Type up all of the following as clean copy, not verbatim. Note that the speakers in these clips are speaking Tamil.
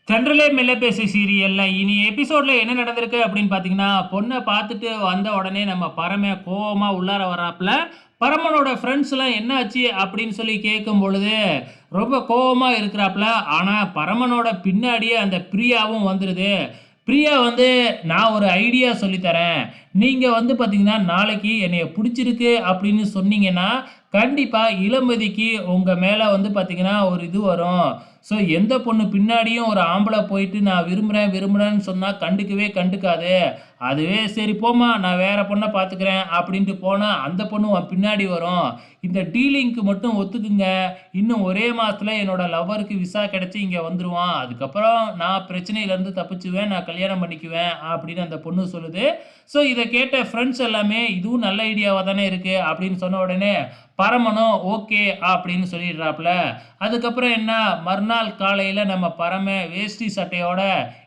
தென்றலே மெல்ல பேசு சீரியல்ல இனி எபிசோட்ல என்ன நடந்திருக்கு அப்படின்னு பார்த்தீங்கன்னா, பொண்ண பார்த்துட்டு வந்த உடனே நம்ம பரம கோவமா உள்ளார வர்றாப்புல. பரமனோட ஃப்ரெண்ட்ஸ்லாம் "என்ன ஆச்சு?" அப்படின்னு சொல்லி கேட்கும் பொழுது, ரொம்ப கோவமா இருக்கிறாப்புல. ஆனா, பரமனோட பின்னாடியே அந்த பிரியாவும் வந்துருது. பிரியா வந்து, "நான் ஒரு ஐடியா சொல்லி தரேன். நீங்க வந்து பார்த்தீங்கன்னா, நாளைக்கு என்னைய புடிச்சிருக்கு அப்படின்னு சொன்னீங்கன்னா, கண்டிப்பா இளமதிக்கு உங்க மேல வந்து பார்த்தீங்கன்னா, ஒரு இது வரும். ஸோ எந்த பொண்ணு பின்னாடியும் ஒரு ஆம்பள போயிட்டு நான் விரும்புறேன், விரும்புறேன்னு சொன்னா கண்டுக்கவே கண்டுக்காது. அதுவே சரி போம்மா நான் வேற பொண்ண பார்த்துக்கிறேன் அப்படின்ட்டு போனா, அந்த பொண்ணு உன் பின்னாடி வரும். இந்த டீலிங்க்கு மட்டும் ஒத்துக்குங்க. இன்னும் ஒரே மாசத்துல என்னோட லவ்வருக்கு விசா கிடைச்சு இங்க வந்துருவான். அதுக்கப்புறம் நான் பிரச்சனையிலருந்து தப்பிச்சுருவேன். நான் கல்யாணம் பண்ணிக்குவேன் அப்படின்னு அந்த பொண்ணு சொல்லுது. ஸோ இத கேட்ட ஃப்ரெண்ட்ஸ் எல்லாமே இதுவும் நல்ல ஐடியாவா தானே இருக்கு அப்படின்னு சொன்ன உடனே, பரமனும் ஓகே அப்படின்னு சொல்லிடுறாப்புல. அதுக்கப்புறம் என்ன, மறுநாள் காலையில நம்ம பரம வேஷ்டி சட்டையோட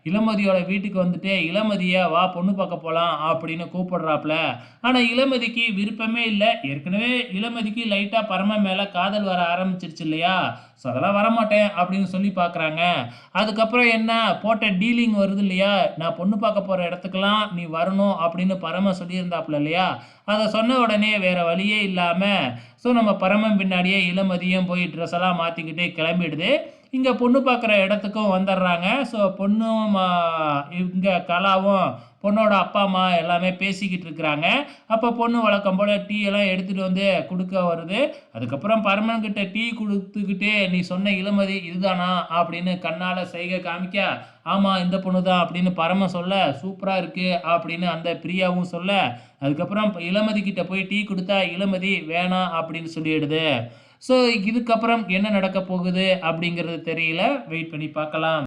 இளமதியோட வீட்டுக்கு வந்துட்டு, "இளமதிய வா பொண்ணு பார்க்க போலாம்" அப்படின்னு கூப்பிடுறாப்புல. ஆனா இளமதிக்கு விருப்பமே இல்ல. ஏற்கனவே இளமதிக்கு லைட்டா பரமன் மேல காதல் வர ஆரம்பிச்சிருச்சு இல்லையா? ஸோ அதெல்லாம் வரமாட்டேன் அப்படின்னு சொல்லி பார்க்குறாங்க. அதுக்கப்புறம் என்ன, போட்ட டீலிங் வருது இல்லையா? "நான் பொண்ணு பார்க்க போற இடத்துக்கெல்லாம் நீ வரணும்" அப்படின்னு பரமன் சொல்லியிருந்தாப்புல இல்லையா? அத சொன்ன உடனே வேற வழியே இல்லாம, ஸோ நம்ம பரமன் பின்னாடியே இளமதியும் போய் ட்ரெஸ் எல்லாம் மாத்திக்கிட்டு கிளம்பிடுது. இங்க பொண்ணு பார்க்குற இடத்துக்கும் வந்துடுறாங்க. ஸோ பொண்ணும் இங்க கலாவும் பொண்ணோட அப்பா, அம்மா எல்லாமே பேசிக்கிட்டு இருக்கிறாங்க. அப்ப பொண்ணு வழக்கம் போல டீ எல்லாம் எடுத்துட்டு வந்து குடுக்க வருது. அதுக்கப்புறம் பரமன் கிட்ட டீ குடுத்துக்கிட்டே, "நீ சொன்ன இளமதி இதுதானா?" அப்படின்னு கண்ணால செய்கை காமிக்க, "ஆமா இந்த பொண்ணு தான்" அப்படின்னு பரமன் சொல்ல, "சூப்பரா இருக்கு" அப்படின்னு அந்த பிரியாவும் சொல்ல, அதுக்கப்புறம் இளமதி கிட்ட போய் டீ குடுத்தா, இளமதி வேணாம் அப்படின்னு சொல்லிடுது. ஸோ இதுக்கப்புறம் என்ன நடக்க போகுது அப்படிங்கிறது தெரியல. வெயிட் பண்ணி பார்க்கலாம்.